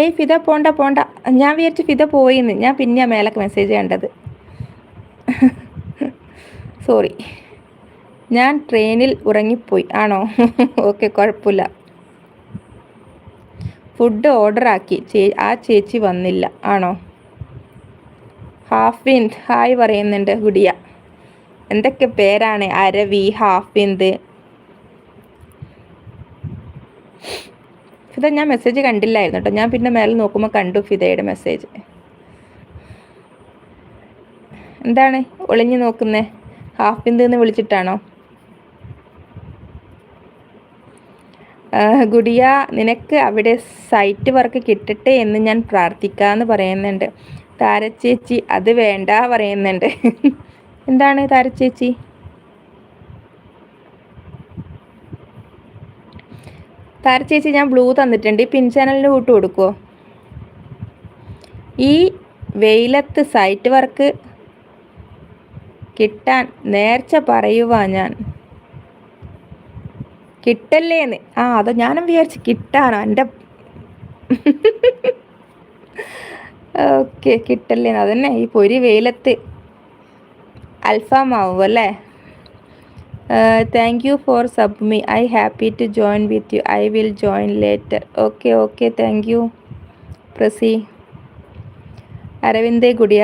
ഏയ് ഫിദ പോണ്ട പോണ്ട. ഞാൻ വിചാരിച്ചു ഫിദ പോയിന്ന്. ഞാൻ പിന്നെ മേലൊക്കെ മെസ്സേജ് കണ്ടത്. സോറി. ഞാൻ ട്രെയിനിൽ ഉറങ്ങിപ്പോയി. ആണോ? ഓക്കെ, കുഴപ്പമില്ല. ഫുഡ് ഓർഡർ ആക്കി. ആ ചേച്ചി വന്നില്ല. ആണോ? ഹാഫിന്ദ് ഹായ് പറയുന്നുണ്ട്. ഗുഡിയ. എന്തൊക്കെ പേരാണ്? അരവി, ഹാഫിന്ദ്. ഫിദ ഞാൻ മെസ്സേജ് കണ്ടില്ലായിരുന്നു കേട്ടോ. ഞാൻ പിന്നെ മേലെ നോക്കുമ്പോൾ കണ്ടു ഫിദയുടെ മെസ്സേജ്. എന്താണ് ഒളിഞ്ഞു നോക്കുന്നേ? ഹാഫിന്ദ് എന്ന് വിളിച്ചിട്ടാണോ? ഗുഡിയ, നിനക്ക് അവിടെ സൈറ്റ് വർക്ക് കിട്ടട്ടെ എന്ന് ഞാൻ പ്രാർത്ഥിക്കാമെന്ന് പറയുന്നുണ്ട്. താരച്ചേച്ചി അത് വേണ്ട പറയുന്നുണ്ട്. എന്താണ് താരച്ചേച്ചി? താരച്ചേച്ചി ഞാൻ ബ്ലൂ തന്നിട്ടുണ്ട്. ഈ പിൻ ചാനലിന് കൂട്ട് കൊടുക്കുമോ? ഈ വെയിലത്ത് സൈറ്റ് വർക്ക് കിട്ടാൻ നേർച്ച പറയുവാ ഞാൻ. കിട്ടല്ലേന്ന്. അത് ഞാനും വിചാരിച്ച് കിട്ടാനോ എൻ്റെ. ഓക്കെ, കിട്ടല്ലേന്ന്. അതന്നെ, ഈ പൊരി വെയിലത്ത് അൽഫാമാവും അല്ലേ? Thank you for sub me. I happy to join with you. I will join later. Okay, thank you പ്രസി. അരവിന്ദ് ഗുഡിയ.